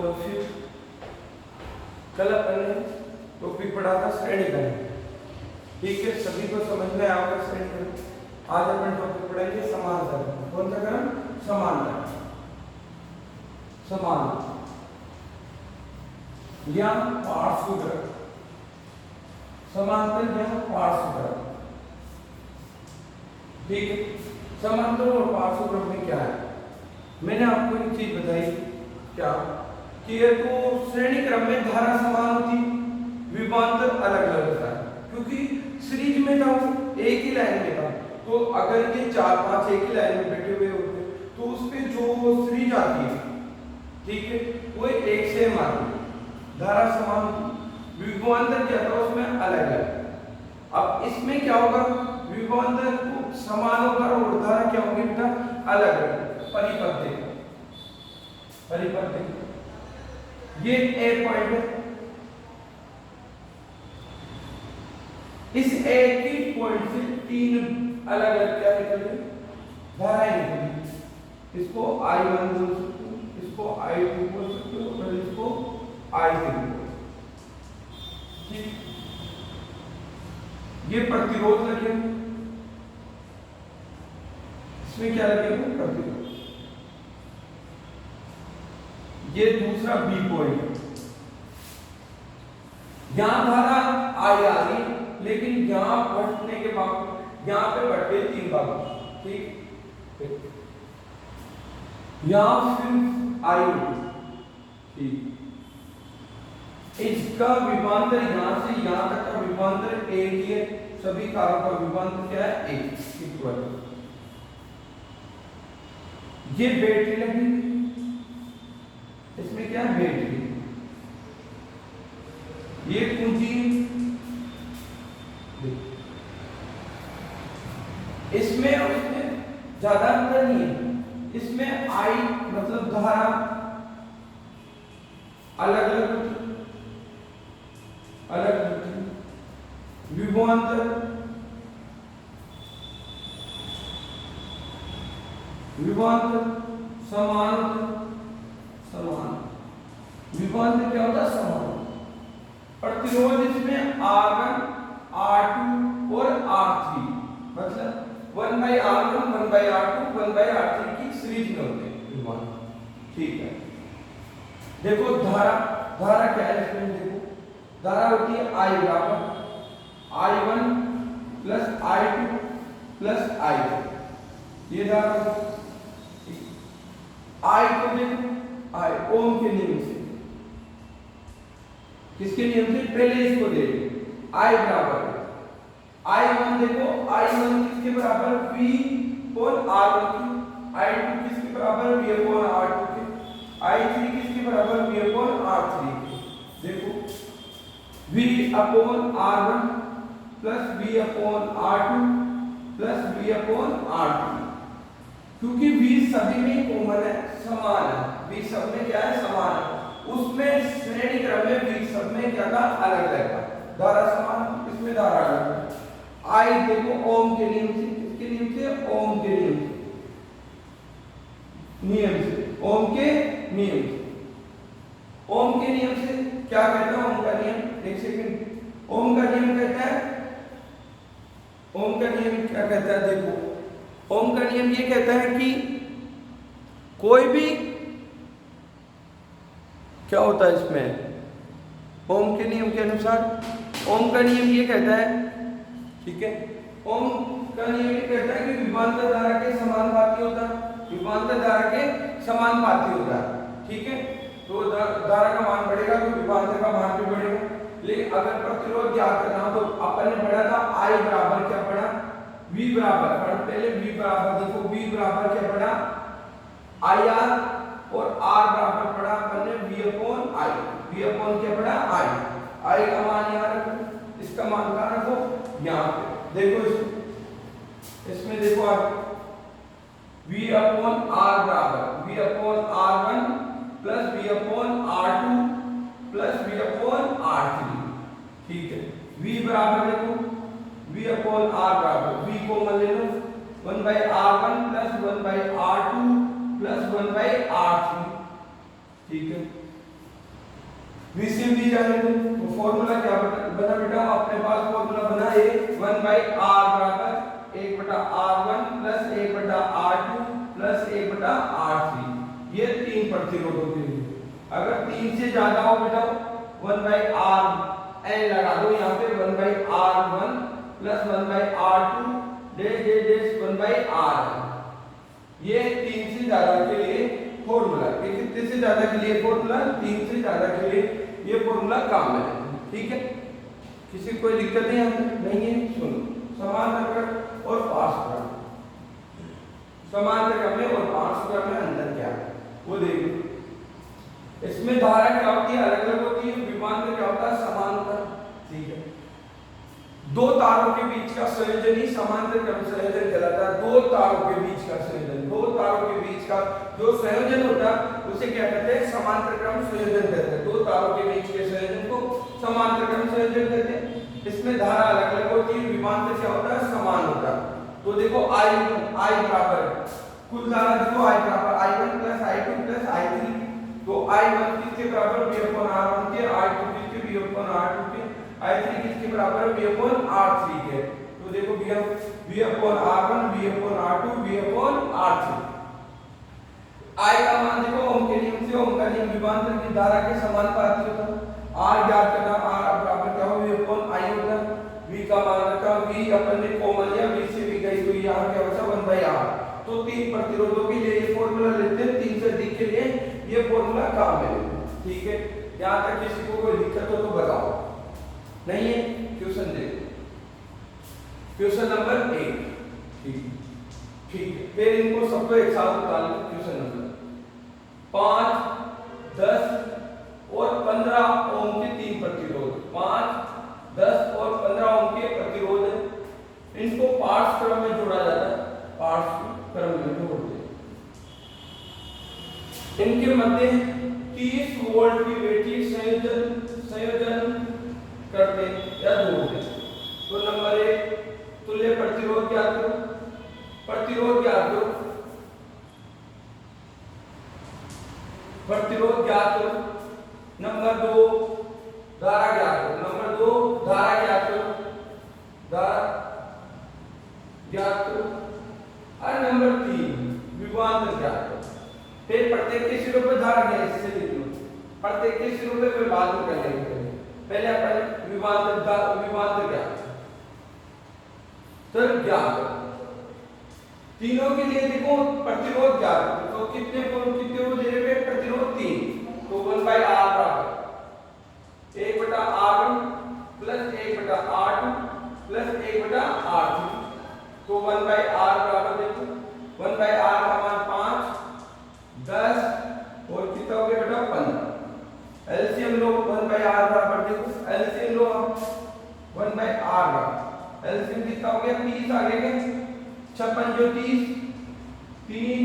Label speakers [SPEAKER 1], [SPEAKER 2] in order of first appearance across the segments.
[SPEAKER 1] All of you. कल अपन ने topic पढ़ा था श्रेणीकरण, ठीक है, सभी को समझ में आएगा श्रेणीकरण। आज अपन टॉपिक पढ़ेंगे समांतर। कौन सा क्रम? समांतर। समांतर या पार्श्वक्रम, समांतर या पार्श्वक्रम, ठीक है। समांतर और पार्श्वक्रम में क्या है? मैंने आपको एक चीज बताई, क्या कि ये तो श्रेणी क्रम में धारा समान होती, विभवांतर अलग अलग होता है, क्योंकि सीरीज में था, एक ही लाइन में था। तो अगर ये 4-5 एक ही लाइन में बैठे हुए होते तो उस पे जो सीरीज आती है, ठीक है, वो एक सेम आती है, धारा समान होती। विभवांतर क्या था उसमें अलग अलग। अब इसमें क्या होगा? विभवांतर को समान होगा और धारा क्या होगी बेटा? अलग अलग। परिपथ देखो, परिपथ देखो, ये ए पॉइंट है, इस ए की पॉइंट से 3 अलग अलग क्या निकल रही? धाराएं निकली। इसको I1 बोल सकते हो, इसको I2 बोल सकते हो और इसको I3 बोल सकते हो, ठीक। ये प्रतिरोध लगे, इसमें क्या लगेगा? प्रतिरोध। ये दूसरा बी पॉइंट, यहां धारा आई आ रही, लेकिन यहां बढ़ने के बाद यहां पे बढ़ गए 3 भाग, ठीक। यहां फिर आई, ठीक। इसका विभवांतर यहां से यहां तक का विभवांतर एक ही है, सभी कारों का विभवांतर क्या है? एक इक्वल। ये बैटरी लगी, इसमें क्या है? बैटरी। ये कुंजी, इसमें और इसमें ज्यादा अंतर नहीं है। इसमें आई मतलब धारा अलग अलग होती, अलग होती। विभवांतर, विभवांतर समान, समान। विभवांतर क्या होता है? समान। प्रतिरोध इसमें R1, R2 और R3, मतलब 1/R1, 1/R2, 1/R3 की सीरीज में होते हैं विभवांतर, ठीक है। देखो धारा, धारा क्या है इसमें? देखो धारा होती है I बराबर I1 plus I2 plus I3, ये धारा। I को देखो, I ओम के नियम से, किसके नियम से? पहले इसको देखो, I बराबर I1, देखो I1 किसके बराबर? V और R1 की। I2 किसके बराबर? V और R2 के। I3 किसके बराबर? V और R3 के। देखो V upon R1 plus V upon R2 plus V upon R3, क्योंकि V सभी में कॉमन है, समान है। V सब में क्या है? समान है। उसमें श्रेणी क्रम में V सब में क्या था? अलग अलग था। धारा समान, इसमें धारा अलग है। I देखो ओम के नियम से, किसके नियम से? ओम के नियम से, नियम से, ओम के नियम से। ओम के नियम से क्या कहता है? ओम का नियम, एक सेकंड। ओम का नियम कहता है, ओम का नियम क्या कहता है? देखो ओम का नियम ये कहता है कि कोई भी क्या होता है इसमें, ओम के नियम के अनुसार, ओम का नियम ये कहता है, ठीक है, ओम का नियम ये कहता है कि विभवांतर धारा के समानुपाती होता है, विभवांतर धारा के समानुपाती होता है, ठीक है। तो धारा का मान बढ़ेगा तो विभवांतर का मान भी बढ़ेगा। लेकिन अगर प्रतिरोध ज्ञात करना हो तो अपन ने पढ़ा था I बराबर क्या पढ़ा? V बराबर, पहले V बराबर देखो, V बराबर क्या पढ़ा? IR और R बराबर पढ़ा अपन ने V upon I। V upon क्या पढ़ा? I का मान यहाँ रखो, इसका मान कहाँ रखो? यहाँ पे। देखो इसमें देखो आप V अपॉन R बराबर V upon R1 plus V upon R2 plus V upon R3, ठीक है। V बराबर देखो V अपॉन R बराबर, V को मान ले लो 1/R1 plus 1/R2 plus 1/R3, ठीक है। V से V जाने दो, तो फॉर्मूला क्या बना बेटा, अपने पास फॉर्मूला बना है 1 बाई r बराबर 1 बटा r1 प्लस 1 बटा r2 प्लस 1 बटा r3, ये तीन प्रतिरोधों के लिए। अगर 3 से ज्यादा हो बेटा 1 बाई r n लगा दो यहाँ पे, 1 by r1 plus 1 by r2 dash dash dash 1 by r1, ये 3 से ज्यादा के लिए फॉर्मूला। ये कितने से ज्यादा के लिए फॉर्मूला, 3 से ज्यादा के लिए ये फॉर्मूला काम में है। ठीक है, किसी कोई दिक्कत नहीं है। सुनो, समांतर क्रम और पार्श्व क्रम, समांतर क्रम में और पार्श्व क्रम में अंतर क्या है वो देखो। इसमें धारा क्या होती है, अलग अलग होती है, विभवांतर क्या होता है, समांतर। ठीक है, दो तारों के बीच का संयोजन ही समांतर क्रम संयोजन कहलाता है। दो तारों के बीच का संयोजन, दो तारों के बीच का जो संयोजन होता है उसे क्या कहते हैं, समांतर क्रम संयोजन कहते हैं। दो तारों के बीच के संयोजन को समांतर क्रम संयोजन कहते हैं। इसमें धारा अलग अलग होती है, विभवांतर क्या होता है, समान होता है। तो देखो I बराबर, कुल धारा देखो I बराबर I1 plus I2 plus I3, तो I1 किसके बराबर, V/R1 के, I2 किसके, V/R2 के, I3 किसके बराबर है, V/R3 के। तो देखो V/R1 V/R2 V/R3। I का मान देखो ओम के नियम से, ओम का नियम विभवांतर की धारा के समानुपाती होता है। R ज्ञात करना, R बराबर क्या हो, V/I होगा। V का मान रखा, V अपन ने कॉमन लिया, V से V गई, तो यहाँ क्या बचा 1 बाई R। तो तीन प्रतिरोधों के लिए ये फॉर्मूला लेते हैं, 3 से अधिक के लिए ये फॉर्मूला काम में लेते हैं। ठीक है, यहाँ तक किसी को कोई दिक्कत हो तो बताओ, नहीं है? क्वेश्चन देखो, क्वेश्चन नंबर 1। ठीक है, फिर इनको सबको एक साथ उतार लो। क्वेश्चन नंबर 5, 10 और 15 ओम के तीन प्रतिरोध, 5, 10 और 15 ओम के प्रतिरोध है। इनको पार्श्व क्रम में जोड़ा जाता है, पार्श्व क्रम में जोड़ते हैं। इनके मध्य 30 वोल्ट की बैटरी संयोजन करते या जोड़ते। तो नंबर 1 तुल्य प्रतिरोध ज्ञात करो, प्रतिरोध ज्ञात करो, प्रतिरोध ज्ञात करो। नंबर 2 धारा ज्ञात करो, नंबर 2 धारा ज्ञात करो, धारा ज्ञात करो। और नंबर 3 विभवांतर ज्ञात करो। फिर प्रत्येक के सिरों पर धारा ज्ञात, इससे लिख लो प्रत्येक के सिरों पे, फिर बाद में कर लेंगे। पहले अपन विभवांतर ज्ञात तो ज्ञात करो। तीनों के लिए देखो प्रतिरोध ज्ञात करो, तो कितने वो दे रहे हैं, प्रतिरोध 3, तो 1 बाई R बराबर 1 बटा R1 प्लस 1 बटा R2 प्लस 1 बटा R3, तो 1 बाई R बराबर देखो 1 बाई R का मान 5, 10 और कितना हो गया बेटा 15। एलसीएम लो 1 बाई R बराबर देखो, एलसीएम लो 1 बाई R बराबर, एलसीएम कितना हो गया 30 आ गया, 56 जो 30, 3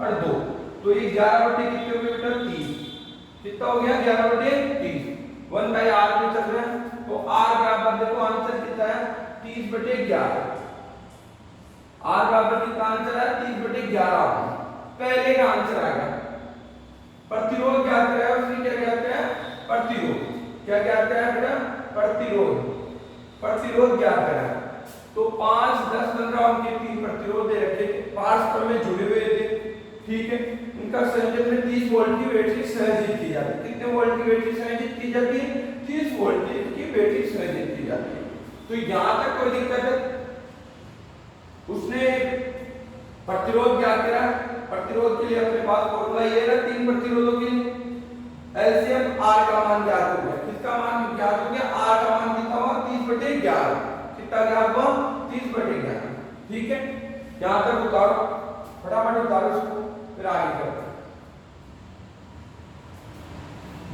[SPEAKER 1] और 2, तो ये 11 बटे कितने हो गए बेटा 30, कितना हो गया 11 बटे 30। 1 बाई R में चल रहा है, तो R बराबर देखो आंसर कितना है 30 बटे 11। R बराबर कितना आंसर है 30 बटे 11। पहले का आंसर आएगा। प्रतिरोध क्या कर रहा है, उसने क्या क्या किया, प्रतिरोध क्या क्या किया बेटा, प्रतिरोध, प्रतिरोध क्या कर रहा है। तो 5, 10, 15 ओम के तीन प्रतिरोध दे रखे, पार्श्व में जुड़े हुए थे। ठीक है, इनका संयोजन में 30 वोल्ट की बैटरी संयोजित की जाती है। कितने वोल्ट की बैटरी संयोजित की जाती है, 30 वोल्ट की बैटरी संयोजित की जाती है। तो यहां तक कोई दिक्कत है, उसने प्रतिरोध क्या करा, प्रतिरोध के लिए अपने पास फॉर्मूला ये रहा, तीन प्रतिरोधों के लिए एलसीएम R का मान ज्ञात हो गया। किसका मान ज्ञात हो गया, R का मान कितना हुआ 30 बटे 11, कितना ज्ञात हुआ 30 बटे 11। ठीक है, यहां तक उतारो, फटाफट उतारो इसको, फिर आगे करते हैं,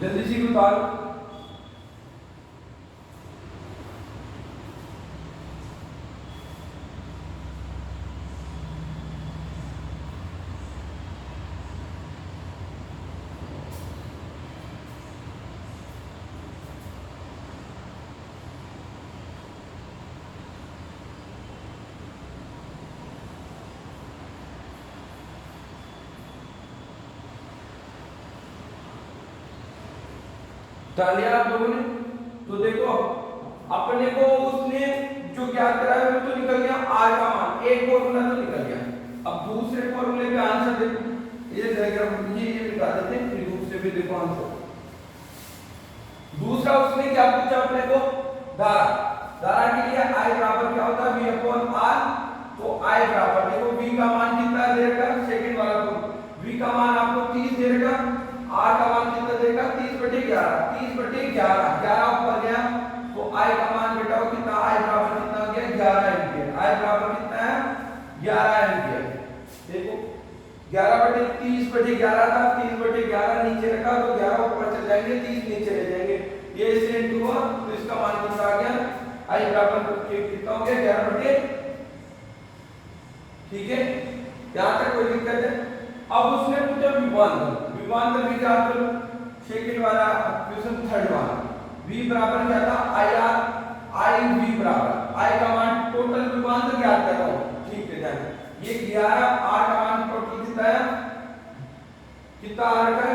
[SPEAKER 1] जल्दी से उतारो। उठा लिया आप लोगों ने। तो देखो अपने को उसने जो ज्ञात करा है वो तो निकल गया आर का मान, एक फॉर्मूला तो निकल गया। अब दूसरे फॉर्मूले पे आंसर देखो, ये डायग्राम ये निकाल देते हैं, फिर दूसरे पे देखो आंसर। दूसरा उसने क्या पूछा अपने को, धारा। धारा के लिए I बराबर क्या होता है, V अपॉन R। तो I बराबर देखो V का मान कितना दे रखा, सेकंड वाला को V का मान आपको 30 दे रखा, R का मान कितना देगा 30/11, 30/11, 11 ऊपर गया तो I का मान बेटा वो कितना, I बराबर कितना हो गया 11 एम्पीयर। I बराबर कितना है 11 एम्पीयर। देखो 11/30/11 था, 30/11 नीचे रखा तो 11 ऊपर चल जाएंगे, 30 नीचे ले जाएंगे, ये इससे इंटू हुआ तो इसका मान कितना आ गया, I बराबर कितना हो गया 11/। ठीक है, यहां तक कोई दिक्कत है। अब उसने पूछा विभवांतर, विभवांतर भी क्या करो, सेकंड वाला क्वेश्चन थर्ड वाला, V बराबर क्या था IR, I V बराबर I का मान टोटल विभवांतर ज्ञात कर रहा हूं। ठीक है ध्यान, ये 11 R का मान टोटल कितना है, कितना R का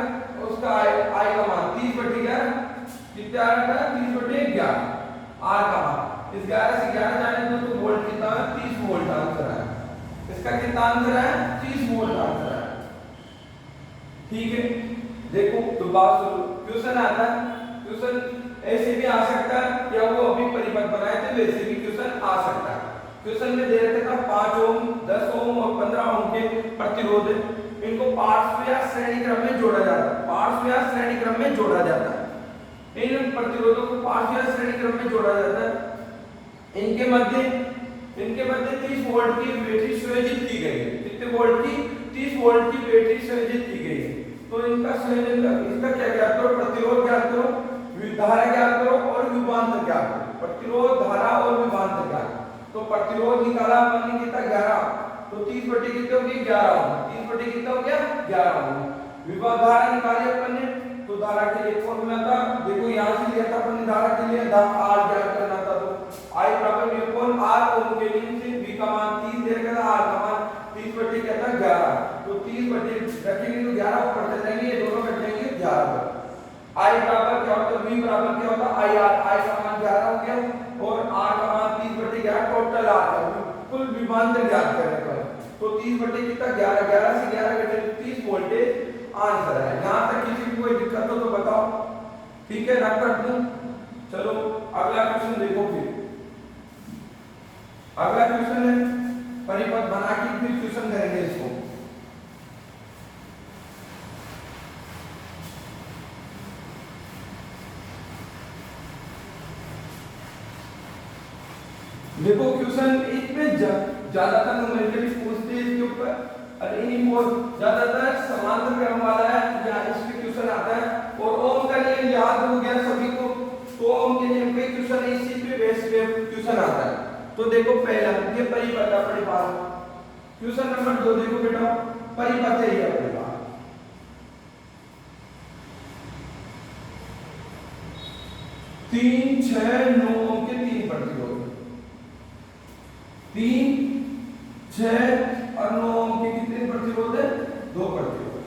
[SPEAKER 1] उसका I का मान 30/11, कितना R का 30/11 R का मान, इस 11 से 11 जाने तो वोल्ट कितना है 30 वोल्ट आंसर है इसका। कितना आंसर है 30 वोल्ट आंसर है। ठीक है, देखो तो बात सुनो, क्वेश्चन आता है, क्वेश्चन ऐसे भी आ सकता है या वो अभी परिपथ बनाए थे वैसे भी क्वेश्चन आ सकता है। क्वेश्चन में दे रखा था 5 ओम 10 ओम और 15 ओम के प्रतिरोध, इनको पार्श्व या श्रेणी क्रम में जोड़ा जाता है, पार्श्व या श्रेणी क्रम में जोड़ा जाता है। इन प्रतिरोधों को पार्श्व या श्रेणी क्रम में जोड़ा जाता है। इनके मध्य 30 वोल्ट की बैटरी संयोजित की गई है। कितने वोल्ट की, 30 वोल्ट की बैटरी संयोजित की गई है। तो इनका संयोजन, इसका क्या ज्ञात करो, प्रतिरोध ज्ञात करो, धारा ज्ञात करो और विभवांतर ज्ञात करो। प्रतिरोध, धारा और विभवांतर ज्ञात। तो प्रतिरोध निकाला हमने कितना 11, तो 30 कितने हो गए 11 ओम, 30 कितना हो गया 11 ओम। विभव धारा निकाली अपन ने, तो धारा के लिए फॉर्मूला था, देखो यहां से लिया था अपन ने धारा के लिए, R ज्ञात करना था, तो I बराबर V अपॉन R, ओम के नियम से V का मान 30 दे रखा था, R का मान 30 क्या था 11, तो 30 रखेंगे तो 11 ऊपर चल जाएंगे, ये दोनों कट जाएंगे 11 पर। I बराबर क्या होता है, V बराबर क्या होता है IR, I का मान 11 हो गया और R का मान 30/11 टोटल R का कुल विभवांतर ज्ञात करने पर, तो 30 कितना 11, 11 से 11 घटे 30 वोल्टेज आंसर है। यहां तक किसी को कोई दिक्कत हो तो बताओ। ठीक है, रख कर दूं। चलो अगला क्वेश्चन देखो, फिर अगला क्वेश्चन है परिपथ बना के फिर क्वेश्चन करेंगे इसको। देखो क्वेश्चन इसमें ज्यादातर न्यूमेरिकल पूछते हैं इसके ऊपर, और इन्हीं और ज्यादातर समांतर क्रम वाला है या इसके क्वेश्चन आता है। और ओम का नियम याद हो गया सभी को, तो ओम के नियम पे क्वेश्चन इसी पे बेस पे क्वेश्चन आता है। तो देखो पहला ये परिपथ अपने पास, क्वेश्चन नंबर 2 देखो बेटा, परिपथ है ये अपने पास, तीन 6 9 ओम के 3 प्रतिरोध, 3 6 और 9 ओम के कितने प्रतिरोध है 2 प्रतिरोध।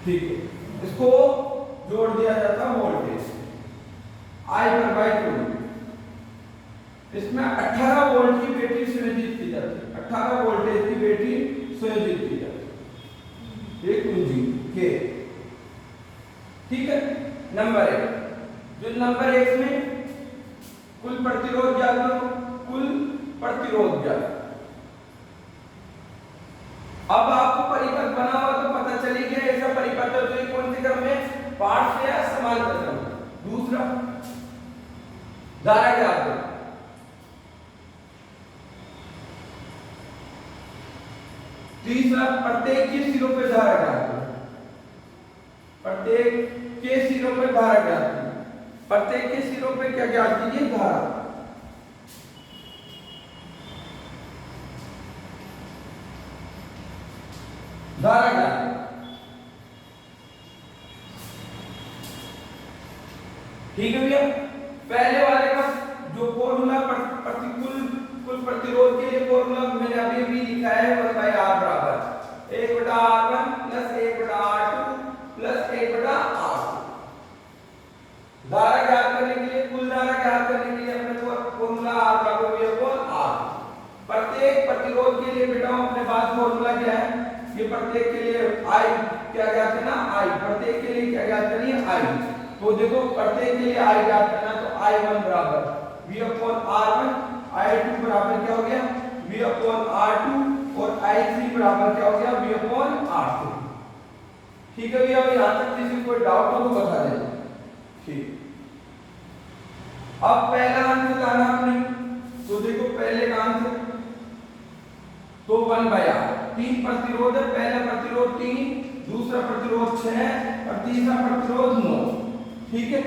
[SPEAKER 1] ठीक है, इसको जोड़ दिया जाता है वोल्टेज I/2। इसमें 18 वोल्ट की बैटरी संयोजित की जाती है, 18 वोल्टेज की बैटरी संयोजित की जाती है, एक कुंजी के। ठीक है, नंबर 1, जो नंबर 1 में कुल प्रतिरोध ज्ञात करो, कुल प्रतिरोध ज्ञात। अब आपको परिपथ बना हुआ तो पता चली गया ऐसा परिपथ है, तो ये कौन से क्रम में, पार्श्व या समांतर क्रम। दूसरा धारा ज्ञात करो, तीसरा प्रत्येक के सिरों पे धारा ज्ञात करो, प्रत्येक के सिरों पे धारा ज्ञात करो, प्रत्येक के सिरों पे क्या ज्ञात कीजिए, धारा। धारा ज्ञात, ठीक है भैया। पहले वाले का जो फॉर्मूला प्रतिकूल कुल प्रतिरोध के लिए फॉर्मूला मैंने अभी भी लिखा है 1/R बराबर 1/R1 + 1/R2 + 1/R2। प्रत्येक के लिए आई क्या ज्ञात करना, आई प्रत्येक के लिए क्या ज्ञात करनी है, आई। तो देखो प्रत्येक के लिए आई ज्ञात करना, तो I1 बराबर V/R1, I2 बराबर क्या हो गया V/R2 और I3 बराबर क्या हो गया V/R3। ठीक है भैया, यहाँ तक किसी को कोई डाउट हो तो बता देना। ठीक, अब पहला आंसर लाना आपने, तो देखो पहले का आंसर तो 1/R, 3 प्रतिरोध है, पहला प्रतिरोध 3, दूसरा प्रतिरोध 6 और तीसरा प्रतिरोध 9। ठीक है,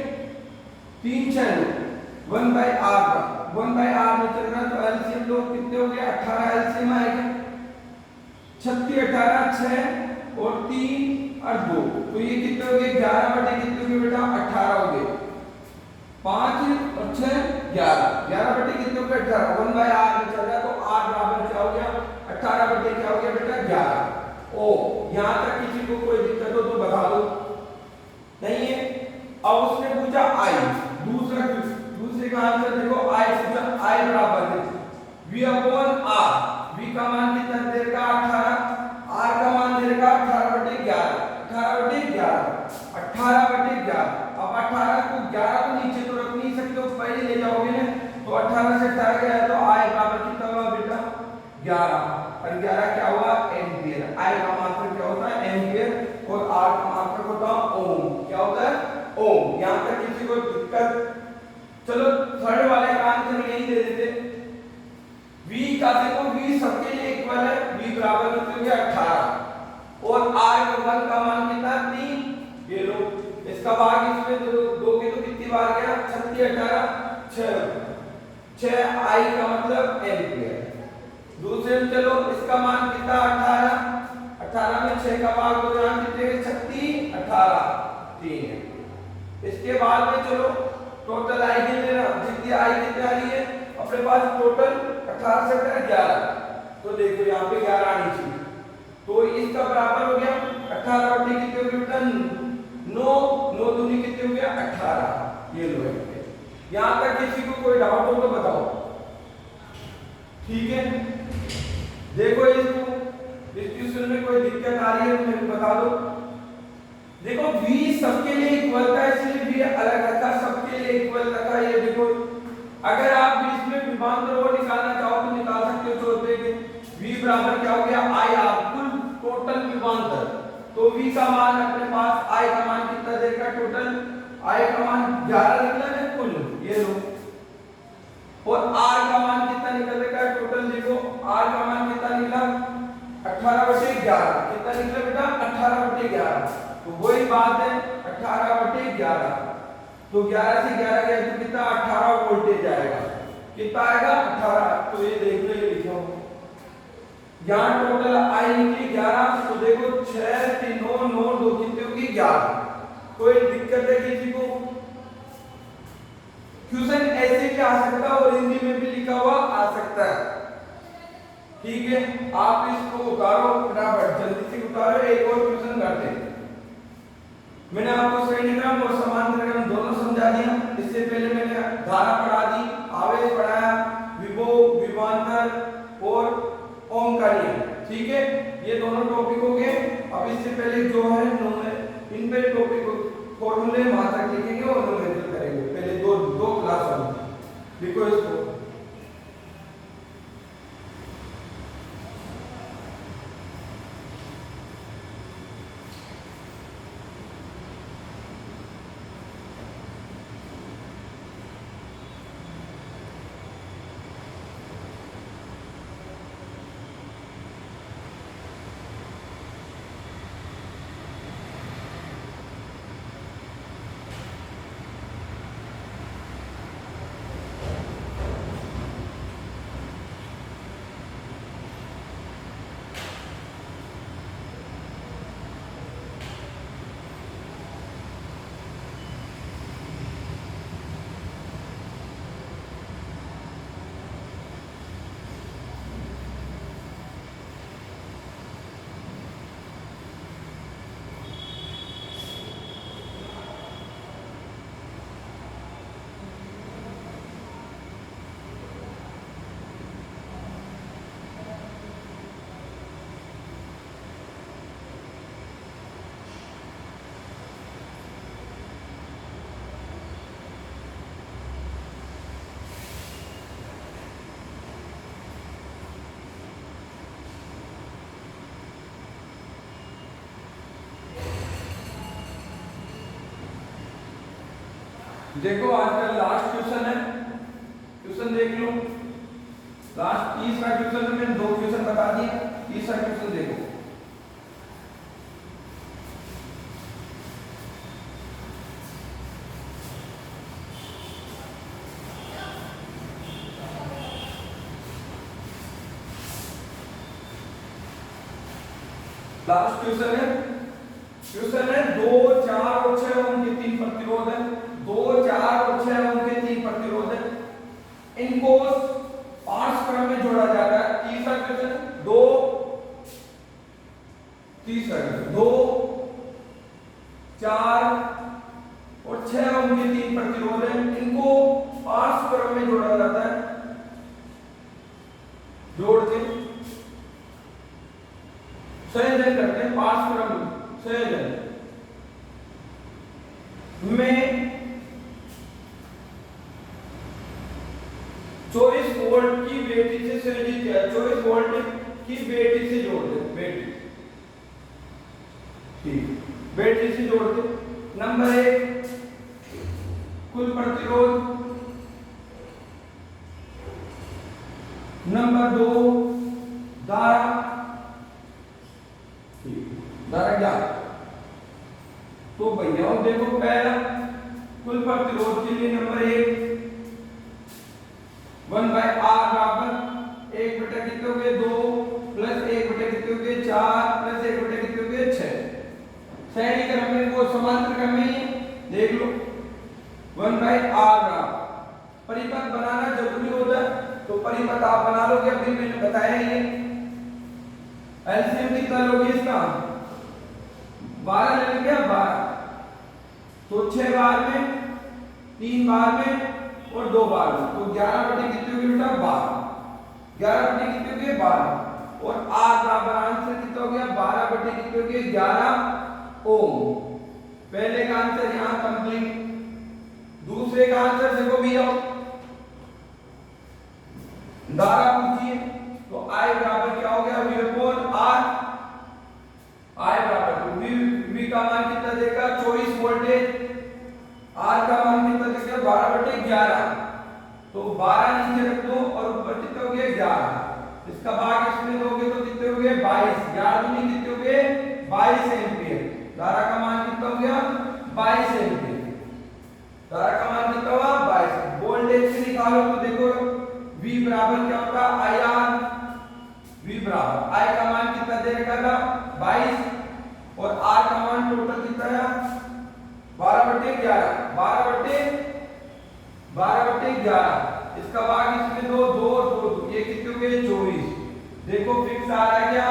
[SPEAKER 1] 3 6 1/R का 1/R में चल रहा है, तो एलसीएम लोग कितने हो गए 18 एलसीएम आएगा, 36 18 6 और 3 और 2, तो ये कितने हो गए 11 बटे कितने हो गए बेटा 18 हो गए, 5 और 6 11, 11 बटे कितने हो गए 18, 1/R में चल रहा है, तो R बराबर क्या हो गया 18 बटे क्या हो गया बेटा 11। ओ यहाँ तक किसी को कोई दिक्कत हो तो बता दो, नहीं है। अब उसने पूछा I, दूसरे का आंसर देखो I पूछा, I बराबर है V/R, V का मान कितना दे रखा 18, R का मान दे रखा 18 बटे 11, 18 बटे 11। अब 18 को 11 को नीचे तो रख नहीं सकते हो, पहले ले जाओगे ना, तो 18 से 18 गया तो I बराबर कितना हुआ बेटा 11, और 11 क्या हुआ एम्पियर। I का मात्रक क्या होता है एम्पियर और R का मात्रक होता है ओम, क्या होता है ओम। यहाँ तक किसी को दिक्कत, चलो थर्ड वाले का आंसर यही दे देते, V का देखो V सबके लिए इक्वल है, V बराबर कितने हो गया 18 और R का 1 का मान कितना 3, ये लो इसका भाग इसमें दो के तो कितनी बार गया 36 18 6 I का मतलब एम्पियर। दूसरे में चलो इसका मान कितना 18 में 6 का भाग हो जाए कितने 36 18 3 है। इसके बाद में चलो टोटल आई के लेना, जितनी आई कितनी आ रही है अपने पास टोटल 18 से 11, तो देखो यहाँ पे 11 आनी चाहिए, तो इसका बराबर हो गया 18 बटे कितने हो गया 9 दूनी कितने हो गया 18, ये लो है। यहाँ तक किसी को कोई डाउट हो तो बताओ, ठीक है। देखो इसको इस क्वेश्चन में कोई दिक्कत आ रही है तो मेरे को बता दो। देखो V सबके लिए इक्वल था, इसलिए V अलग रखा, सबके लिए इक्वल रखा। ये देखो अगर आप बीच में विभवांतर और निकालना चाहो तो निकाल सकते हो, छोड़ के V बराबर क्या हो गया IR, कुल टोटल विभवांतर, तो V का मान अपने पास I का मान कितना देगा टोटल, I का मान 11 निकला है कुल, ये लो, और R का मान कितना निकलेगा टोटल, देखो R का मान कितना निकला 18 बटे 11, कितना निकला बेटा 18 बटे 11, तो वही बात है 18 बटे 11, तो 11 से 11 गया तो कितना 18 वोल्टेज आएगा, कितना आएगा 18, तो ये देख लो ये लिखो यहाँ टोटल आई निकली 11, तो देखो 6 3 9 9 2 कितने होगी 11। कोई दिक्कत है किसी को? क्वेश्चन ऐसे भी आ सकता है और हिंदी में भी लिखा हुआ आ सकता है, ठीक है। आप इसको उतारो फटाफट, जल्दी से उतारो, एक और क्वेश्चन करते हैं। मैंने आपको श्रेणीक्रम और समांतरक्रम दोनों समझा दिया, इससे पहले मैंने धारा पढ़ा दी, आवेश पढ़ाया, विभव विभवांतर और ओम का नियम, ठीक है। ये दोनों टॉपिक हो गए। अब इससे पहले जो है इन पे टॉपिक फॉर्मूले मात्रक लिखेंगे और न्यूमेरिकल करेंगे, पहले दो क्लास लिखो इसको। देखो आज का लास्ट क्वेश्चन है, क्वेश्चन देख लो। लास्ट 30 का क्वेश्चन में मैंने 2 क्वेश्चन बता दिए, 30 का क्वेश्चन देखो। लास्ट क्वेश्चन है 2, 4 और 6 ओम के 3 प्रतिरोध है। 2, 4 और 6 ओम के 3 प्रतिरोध है। इनको पांच क्रम में जोड़ा जाता है। तीसरा क्वेश्चन 2, तीसरा 2, 4 और 6 ओम के 3 प्रतिरोध है। इनको पांच क्रम में जोड़ा जाता है। जोड़ के संयोजन करते हैं, पांच क्रम संयोजन में 24 वोल्ट की बैटरी से संयोजित किया। 24 वोल्ट की बैटरी से जोड़ दे, बैटरी ठीक, बैटरी से जोड़ दे। नंबर 1 कुल प्रतिरोध, नंबर 2 धारा, धारा क्या। तो भैया देखो पहला कुल प्रतिरोध के लिए नंबर 1 1/R बराबर 1 बटा कितने हो गए 2 प्लस 1 बटा कितने हो गए 4 प्लस 1 बटा कितने हो गए 6। श्रेणी क्रम में वो समांतर क्रम में देख लो 1/R बराबर। परिपथ बनाना जरूरी होता है, तो परिपथ आप बना लोगे, अभी मैंने बताया ये। एलसीएम कितना लोगे इसका 12 ले लेंगे, 12 तो 6 बार में 3 बार में और 2 बार में, तो 11 बटे कितने हो गए बेटा 12। 11 बटे कितने हो गए 12 और R बराबर आंसर कितना हो गया 12 बटे कितने हो गए 11 ओम। पहले का आंसर यहां कंप्लीट। दूसरे का आंसर देखो भैया, धारा पूछिए तो I बराबर क्या हो गया V अपॉन R। I बराबर V का मान कितना देगा 24 वोल्टेज, R का मान कितना देगा 12 बटे 11, तो 12 नीचे रख दो और ऊपर कितने हो गए 11। इसका भाग इसमें दोगे तो कितने हो गए 22, 11 दूनी कितने हो गए 22 एम्पीयर। धारा का मान कितना हो गया 22 एम्पीयर। धारा का मान कितना हुआ 22। वोल्टेज से निकालो तो देखो V बराबर क्या होगा IR। V बराबर I का मान कितना दे रखा था 22 और R का मान टोटल कितना है 12 बटे 11, 12 बटे 11। इसका भाग इसमें दो, ये कितने हो गए 24। देखो फिक्स आ रहा है क्या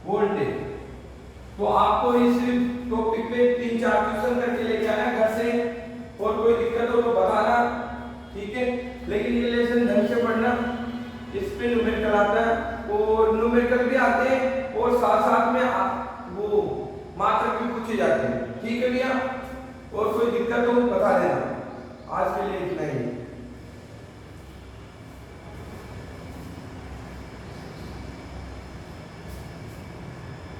[SPEAKER 1] वोल्टेज। तो आपको इस टॉपिक पे 3-4 क्वेश्चन करके लेके आना घर से, और कोई दिक्कत हो तो बताना, ठीक है। लेकिन ये लेसन ढंग से पढ़ना, इस पे न्यूमेरिकल आता है और न्यूमेरिकल भी आते हैं और साथ साथ में वो मात्रक भी पूछे जाते हैं, ठीक है भैया। और कोई दिक्कत हो बता देना। आज के लिए इतना ही।